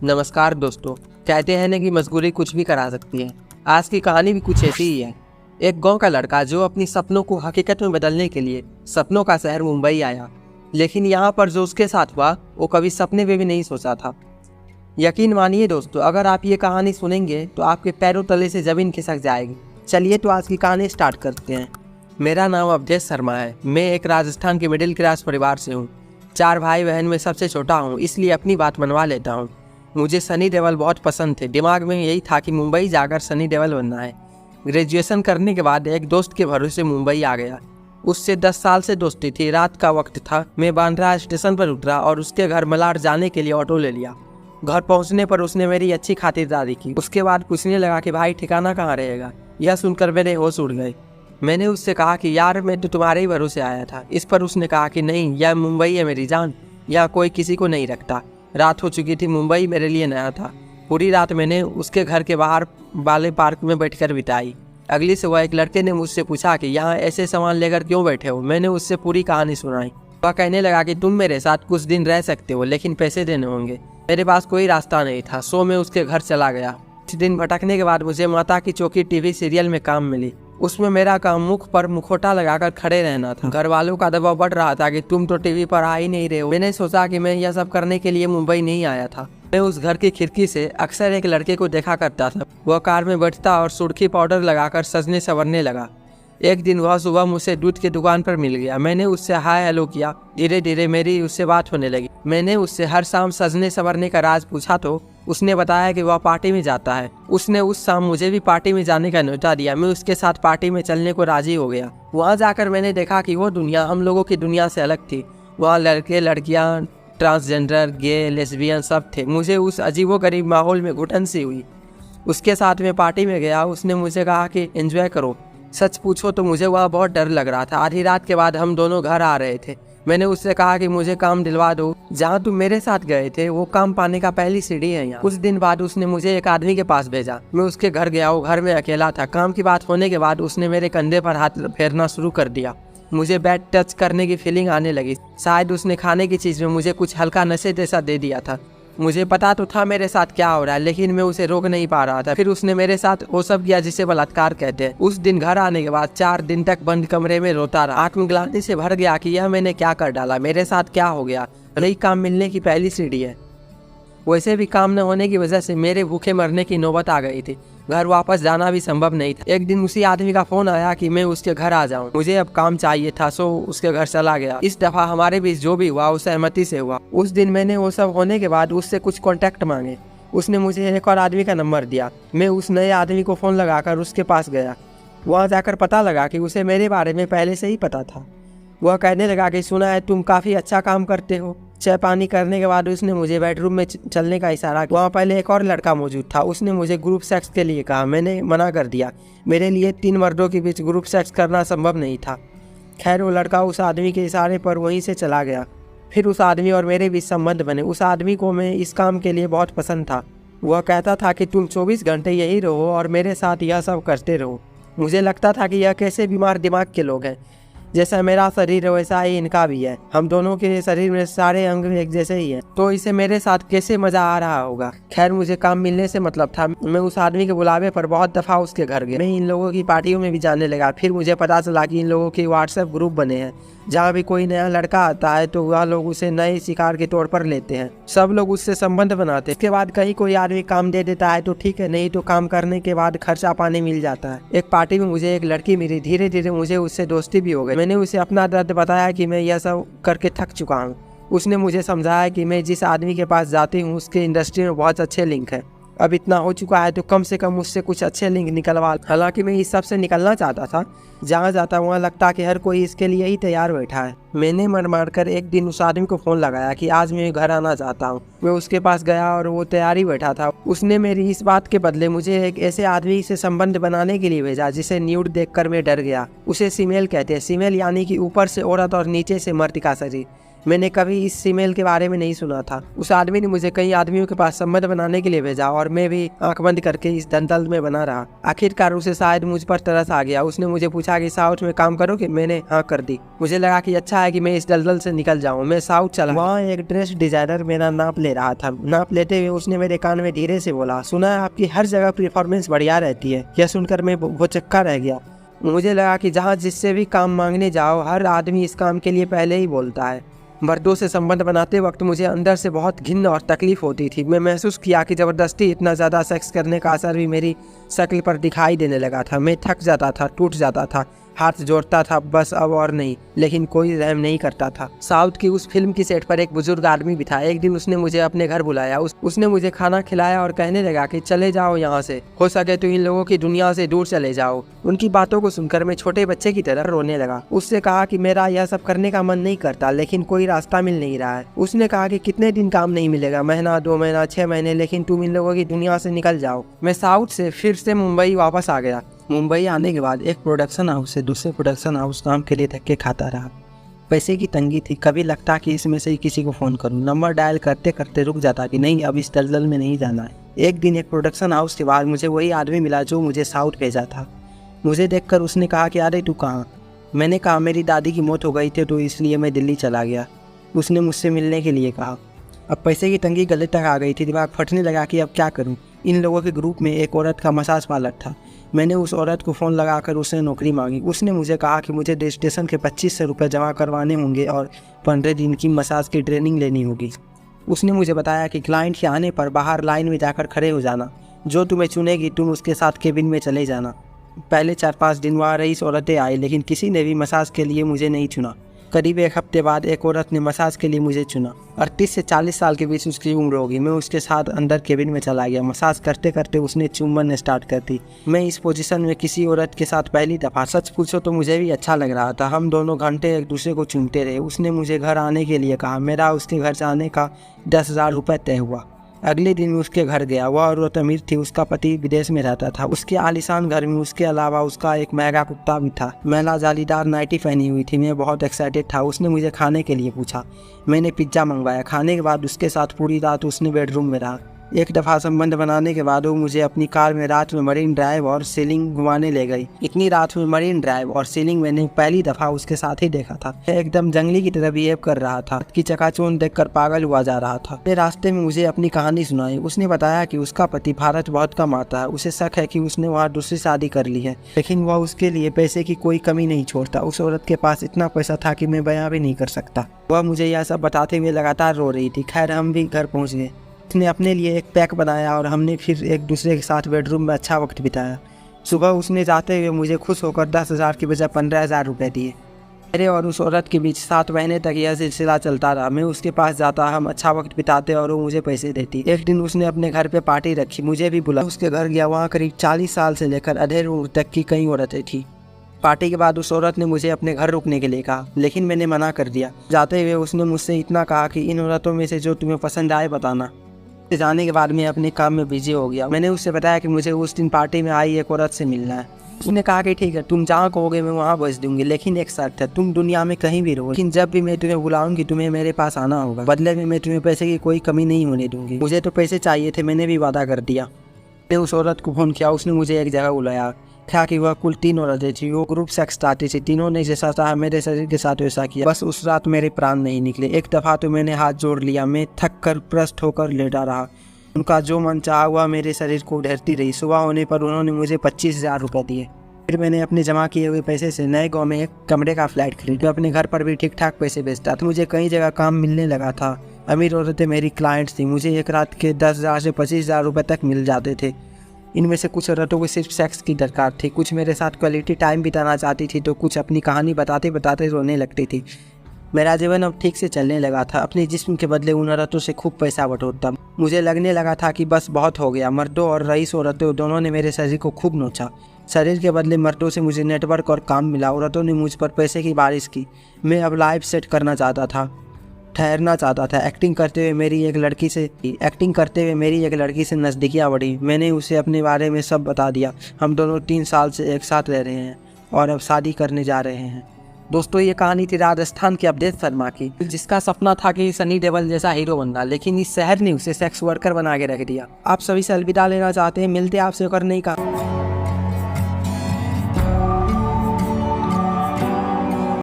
नमस्कार दोस्तों। कहते हैं ना कि मजबूरी कुछ भी करा सकती है। आज की कहानी भी कुछ ऐसी ही है। एक गांव का लड़का जो अपनी सपनों को हकीकत में बदलने के लिए सपनों का शहर मुंबई आया, लेकिन यहाँ पर जो उसके साथ हुआ वो कभी सपने में भी नहीं सोचा था। यकीन मानिए दोस्तों, अगर आप ये कहानी सुनेंगे तो आपके पैरों तले से जमीन खिसक जाएगी। चलिए तो आज की कहानी स्टार्ट करते हैं। मेरा नाम अवधेश शर्मा है। मैं एक राजस्थान के मिडिल क्लास परिवार से हूँ। 4 भाई बहन में सबसे छोटा हूँ, इसलिए अपनी बात मनवा लेता हूँ। मुझे सनी देओल बहुत पसंद थे। दिमाग में यही था कि मुंबई जाकर सनी देओल बनना है। ग्रेजुएशन करने के बाद एक दोस्त के भरोसे मुंबई आ गया। उससे 10 साल से दोस्ती थी। रात का वक्त था। मैं बांद्रा स्टेशन पर उतरा और उसके घर मलाड जाने के लिए ऑटो ले लिया। घर पहुंचने पर उसने मेरी अच्छी खातिरदारी की। उसके बाद पूछने लगा कि भाई ठिकाना कहाँ रहेगा। यह सुनकर मेरे होश उड़ गए। मैंने उससे कहा कि यार मैं तो तुम्हारे ही भरोसे आया था। इस पर उसने कहा कि नहीं, यह मुंबई है मेरी जान, यह कोई किसी को नहीं रखता। रात हो चुकी थी। मुंबई मेरे लिए नया था। पूरी रात मैंने उसके घर के बाहर वाले पार्क में बैठकर बिताई। अगली सुबह एक लड़के ने मुझसे पूछा कि यहाँ ऐसे सामान लेकर क्यों बैठे हो। मैंने उससे पूरी कहानी सुनाई। वह कहने लगा कि तुम मेरे साथ कुछ दिन रह सकते हो, लेकिन पैसे देने होंगे। मेरे पास कोई रास्ता नहीं था, सो मैं उसके घर चला गया। कुछ दिन भटकने के बाद मुझे माता की चौकी टीवी सीरियल में काम मिली। उसमें मेरा काम मुख पर मुखौटा लगाकर खड़े रहना था। घर वालों का दबाव बढ़ रहा था कि तुम तो टीवी पर आ ही नहीं रहे हो। मैंने सोचा कि मैं यह सब करने के लिए मुंबई नहीं आया था। मैं उस घर की खिड़की से अक्सर एक लड़के को देखा करता था। वह कार में बैठता और सुर्खी पाउडर लगाकर सजने संवरने लगा। एक दिन वह सुबह मुझसे दूध की दुकान पर मिल गया। मैंने उससे हाय हेलो किया। धीरे धीरे मेरी उससे बात होने लगी। मैंने उससे हर शाम सजने संवरने का राज पूछा तो उसने बताया कि वह पार्टी में जाता है। उसने उस शाम मुझे भी पार्टी में जाने का न्योता दिया। मैं उसके साथ पार्टी में चलने को राजी हो गया। वहाँ जाकर मैंने देखा कि वो दुनिया हम लोगों की दुनिया से अलग थी। वहाँ लड़के लड़कियाँ, ट्रांसजेंडर, गे, लेस्बियन सब थे। मुझे उस अजीबोगरीब माहौल में घुटन सी हुई। उसके साथ मैं पार्टी में गया। उसने मुझे कहा कि एंजॉय करो। सच पूछो तो मुझे वहाँ बहुत डर लग रहा था। आधी रात के बाद हम दोनों घर आ रहे थे। मैंने उससे कहा कि मुझे काम दिलवा दो। जहाँ तुम मेरे साथ गए थे वो काम पाने का पहली सीढ़ी है यहाँ। कुछ दिन बाद उसने मुझे एक आदमी के पास भेजा। मैं उसके घर गया। वो घर में अकेला था। काम की बात होने के बाद उसने मेरे कंधे पर हाथ फेरना शुरू कर दिया। मुझे बैड टच करने की फीलिंग आने लगी। शायद उसने खाने की चीज़ में मुझे कुछ हल्का नशे जैसा दे दिया था। मुझे पता तो था मेरे साथ क्या हो रहा है, लेकिन मैं उसे रोक नहीं पा रहा था। फिर उसने मेरे साथ वो सब किया जिसे बलात्कार कहते हैं। उस दिन घर आने के बाद 4 दिन तक बंद कमरे में रोता रहा। आत्मग्लानि से भर गया कि यह मैंने क्या कर डाला, मेरे साथ क्या हो गया। नई काम मिलने की पहली सीढ़ी है। वैसे भी काम न होने की वजह से मेरे भूखे मरने की नौबत आ गई थी। घर वापस जाना भी संभव नहीं था। एक दिन उसी आदमी का फोन आया कि मैं उसके घर आ जाऊं। मुझे अब काम चाहिए था, सो उसके घर चला गया। इस दफा हमारे बीच जो भी हुआ वो सहमति से हुआ। उस दिन मैंने वो सब होने के बाद उससे कुछ कॉन्टैक्ट मांगे। उसने मुझे एक और आदमी का नंबर दिया। मैं उस नए आदमी को फ़ोन लगाकर उसके पास गया। वहाँ जाकर पता लगा कि उसे मेरे बारे में पहले से ही पता था। वह कहने लगा कि सुना है तुम काफ़ी अच्छा काम करते हो। चाय पानी करने के बाद उसने मुझे बेडरूम में चलने का इशारा किया। वहाँ पहले एक और लड़का मौजूद था। उसने मुझे ग्रुप सेक्स के लिए कहा। मैंने मना कर दिया। मेरे लिए 3 मर्दों के बीच ग्रुप सेक्स करना संभव नहीं था। खैर वो लड़का उस आदमी के इशारे पर वहीं से चला गया। फिर उस आदमी और मेरे बीच संबंध बने। उस आदमी को मैं इस काम के लिए बहुत पसंद था। वह कहता था कि तुम 24 घंटे यही रहो और मेरे साथ यह सब करते रहो। मुझे लगता था कि यह कैसे बीमार दिमाग के लोग हैं। जैसा मेरा शरीर है वैसा ही इनका भी है। हम दोनों के शरीर में सारे अंग एक जैसे ही हैं, तो इसे मेरे साथ कैसे मजा आ रहा होगा। खैर मुझे काम मिलने से मतलब था। मैं उस आदमी के बुलावे पर बहुत दफा उसके घर गया। मैं इन लोगों की पार्टियों में भी जाने लगा। फिर मुझे पता चला कि इन लोगों के व्हाट्सएप ग्रुप बने हैं। जहाँ भी कोई नया लड़का आता है तो वह लोग उसे नए शिकार के तौर पर लेते हैं। सब लोग उससे संबंध बनाते हैं। इसके बाद कहीं कोई आदमी काम दे देता है तो ठीक है, नहीं तो काम करने के बाद खर्चा पानी मिल जाता है। एक पार्टी में मुझे एक लड़की मिली। धीरे धीरे मुझे उससे दोस्ती भी हो गई। मैंने उसे अपना दर्द बताया कि मैं यह सब करके थक चुका हूँ। उसने मुझे समझाया कि मैं जिस आदमी के पास जाती हूँ उसके इंडस्ट्री में बहुत अच्छे लिंक है। अब इतना हो चुका है तो कम से कम मुझसे कुछ अच्छे लिंक निकलवा। हालांकि मैं इस सब से निकलना चाहता था। जहाँ जाता वहाँ लगता कि हर कोई इसके लिए ही तैयार बैठा है। मैंने मन मार कर एक दिन उस आदमी को फ़ोन लगाया कि आज मैं घर आना चाहता हूँ। मैं उसके पास गया और वो तैयारी बैठा था। उसने मेरी इस बात के बदले मुझे एक ऐसे आदमी से संबंध बनाने के लिए भेजा जिसे न्यूड देखकर मैं डर गया। उसे फीमेल कहते हैं। फीमेल यानी कि ऊपर से औरत और नीचे से मर्द का शरीर। मैंने कभी इस फीमेल के बारे में नहीं सुना था। उस आदमी ने मुझे कई आदमियों के पास संबंध बनाने के लिए भेजा और मैं भी आंख बंद करके इस दलदल में बना रहा। आखिरकार उसे शायद मुझ पर तरस आ गया। उसने मुझे पूछा कि साउथ में काम करोगे? मैंने हाँ कर दी। मुझे लगा कि अच्छा है कि मैं इस दलदल से निकल जाऊँ। मैं साउथ चला। वहाँ एक ड्रेस डिजाइनर मेरा नाप ले रहा था। नाप लेते हुए उसने मेरे कान में धीरे से बोला, सुना है आपकी हर जगह परफॉर्मेंस बढ़िया रहती है। यह सुनकर मैं वो चक्का रह गया। मुझे लगा कि जहाँ जिससे भी काम मांगने जाओ, हर आदमी इस काम के लिए पहले ही बोलता है। मर्दों से संबंध बनाते वक्त मुझे अंदर से बहुत घिन और तकलीफ होती थी। मैं महसूस किया कि ज़बरदस्ती इतना ज़्यादा सेक्स करने का असर भी मेरी शक्ल पर दिखाई देने लगा था। मैं थक जाता था, टूट जाता था, हाथ जोड़ता था, बस अब और नहीं, लेकिन कोई रहम नहीं करता था। साउथ की उस फिल्म की सेट पर एक बुजुर्ग आदमी भी था। एक दिन उसने मुझे अपने घर बुलाया। उसने मुझे खाना खिलाया और कहने लगा कि चले जाओ यहाँ से, हो सके तो इन लोगों की दुनिया से दूर चले जाओ। उनकी बातों को सुनकर मैं छोटे बच्चे की तरह रोने लगा। उससे कहा कि मेरा यह सब करने का मन नहीं करता, लेकिन कोई रास्ता मिल नहीं रहा है। उसने कहा कि कितने दिन काम नहीं मिलेगा, महीना, 2 महीना, 6 महीने, लेकिन तुम इन लोगों की दुनिया से निकल जाओ। मैं साउथ से फिर से मुंबई वापस आ गया। मुंबई आने के बाद एक प्रोडक्शन हाउस से दूसरे प्रोडक्शन हाउस काम के लिए धक्के खाता रहा। पैसे की तंगी थी। कभी लगता कि इसमें से ही किसी को फ़ोन करूं। नंबर डायल करते करते रुक जाता कि नहीं, अब इस दलदल में नहीं जाना है। एक दिन एक प्रोडक्शन हाउस के बाद मुझे वही आदमी मिला जो मुझे साउथ भेजा था। मुझे देखकर उसने कहा कि अरे तू कहाँ? मैंने कहा मेरी दादी की मौत हो गई थी तो इसलिए मैं दिल्ली चला गया। उसने मुझसे मिलने के लिए कहा। अब पैसे की तंगी गले तक आ गई थी। दिमाग फटने लगा कि अब क्या करूं। इन लोगों के ग्रुप में एक औरत का मसाज पार्लर था। मैंने उस औरत को फ़ोन लगाकर उससे नौकरी मांगी। उसने मुझे कहा कि मुझे रजिस्ट्रेशन के 2500 रुपये जमा करवाने होंगे और 15 दिन की मसाज की ट्रेनिंग लेनी होगी। उसने मुझे बताया कि क्लाइंट के आने पर बाहर लाइन में जाकर खड़े हो जाना। जो तुम्हें चुनेगी तुम उसके साथ केबिन में चले जाना। पहले 4-5 दिन वहाँ 20 औरतें आई, लेकिन किसी ने भी मसाज के लिए मुझे नहीं चुना। करीब 1 हफ्ते बाद एक औरत ने मसाज के लिए मुझे चुना। 38 से 40 साल के बीच उसकी उम्र होगी। मैं उसके साथ अंदर केबिन में चला गया। मसाज करते करते उसने चुम्बन स्टार्ट कर दी। मैं इस पोजीशन में किसी औरत के साथ पहली दफ़ा। सच पूछो तो मुझे भी अच्छा लग रहा था। हम दोनों घंटे एक दूसरे को चूमते रहे। उसने मुझे घर आने के लिए कहा। मेरा उसके घर जाने का 10,000 रुपये तय हुआ। अगले दिन मैं उसके घर गया। वह औरत अमीर थी। उसका पति विदेश में रहता था। उसके आलीशान घर में उसके अलावा उसका एक महंगा कुत्ता भी था। महिला जालीदार नाइटी पहनी हुई थी। मैं बहुत एक्साइटेड था। उसने मुझे खाने के लिए पूछा। मैंने पिज्ज़ा मंगवाया। खाने के बाद उसके साथ पूरी रात उसने बेडरूम में रहा। एक दफ़ा संबंध बनाने के बाद वो मुझे अपनी कार में रात में मरीन ड्राइव और सीलिंग घुमाने ले गई। इतनी रात में मरीन ड्राइव और सीलिंग मैंने पहली दफ़ा उसके साथ ही देखा था। एकदम जंगली की तरह बिहेव कर रहा था कि चकाचौंध देखकर पागल हुआ जा रहा था। रास्ते में मुझे अपनी कहानी सुनाई। उसने बताया कि उसका पति भारत बहुत कम आता है। उसे शक है कि उसने वहाँ दूसरी शादी कर ली है, लेकिन वह उसके लिए पैसे की कोई कमी नहीं छोड़ता। उस औरत के पास इतना पैसा था कि मैं बयां भी नहीं कर सकता। वह मुझे यह सब बताते हुए लगातार रो रही थी। खैर हम भी घर पहुँच गए। उसने अपने लिए एक पैक बनाया और हमने फिर एक दूसरे के साथ बेडरूम में अच्छा वक्त बिताया। सुबह उसने जाते हुए मुझे खुश होकर 10,000 की बजाय 15,000 रुपये दिए। मेरे और उस औरत के बीच 7 महीने तक यह सिलसिला चलता रहा। मैं उसके पास जाता, हम अच्छा वक्त बिताते और वो मुझे पैसे देती। एक दिन उसने अपने घर पे पार्टी रखी, मुझे भी बुला। उसके घर गया। वहाँ करीब 40 साल से लेकर अधेड़ उम्र तक की कई औरतें थी। पार्टी के बाद उस औरत ने मुझे अपने घर रुकने के लिए कहा, लेकिन मैंने मना कर दिया। जाते हुए उसने मुझसे इतना कहा कि इन औरतों में से जो तुम्हें पसंद आए बताना। जाने के बाद मैं अपने काम में बिजी हो गया। मैंने उससे बताया कि मुझे उस दिन पार्टी में आई एक औरत से मिलना है। उसने कहा कि ठीक है, तुम जहाँ कहोगे मैं वहाँ भेज दूंगी, लेकिन एक शर्त है, तुम दुनिया में कहीं भी रहो, लेकिन जब भी मैं तुम्हें बुलाऊंगी तुम्हें मेरे पास आना होगा। बदले में मैं तुम्हें पैसे की कोई कमी नहीं होने दूंगी। मुझे तो पैसे चाहिए थे, मैंने भी वादा कर दिया। मैं उस औरत को फ़ोन किया। उसने मुझे एक जगह बुलाया। था कि वह कुल 3 औरतें थी। वो ग्रुप सेक्स चाहती थी। तीनों ने जैसा चाहा मेरे शरीर के साथ वैसा किया। बस उस रात मेरे प्राण नहीं निकले। एक दफ़ा तो मैंने हाथ जोड़ लिया। मैं थक कर प्रस्त होकर लेटा रहा। उनका जो मन चाहा हुआ मेरे शरीर को ढेरती रही। सुबह होने पर उन्होंने मुझे 25,000 रुपये दिए। फिर मैंने अपने जमा किए हुए पैसे से नए गांव में एक कमरे का फ्लैट खरीदा। अपने घर पर भी ठीक ठाक पैसे बेचता था। मुझे कई जगह काम मिलने लगा था। अमीर औरतें मेरी क्लाइंट्स थी। मुझे एक रात के 10,000 से 25,000 रुपये तक मिल जाते थे। इनमें से कुछ औरतों को सिर्फ सेक्स की दरकार थी, कुछ मेरे साथ क्वालिटी टाइम बिताना चाहती थी, तो कुछ अपनी कहानी बताते बताते रोने लगती थी। मेरा जीवन अब ठीक से चलने लगा था। अपने जिस्म के बदले उन औरतों से खूब पैसा बटोरता। मुझे लगने लगा था कि बस बहुत हो गया। मर्दों और रईस औरतों दोनों ने मेरे शरीर को खूब नोचा। शरीर के बदले मर्दों से मुझे नेटवर्क और काम मिला। औरतों ने मुझ पर पैसे की बारिश की। मैं अब लाइफ सेट करना चाहता था, ठहरना चाहता था। एक्टिंग करते हुए मेरी एक लड़की से नज़दीकियाँ बढ़ी। मैंने उसे अपने बारे में सब बता दिया। हम दोनों 3 साल से एक साथ रह रहे हैं और अब शादी करने जा रहे हैं। दोस्तों ये कहानी थी राजस्थान के अवधेश शर्मा की, जिसका सपना था कि सनी देओल जैसा हीरो बनना, लेकिन इस शहर ने उसे सेक्स वर्कर बना के रख दिया। आप सभी से अलविदा लेना चाहते हैं, मिलते हैं आपसे और नहीं का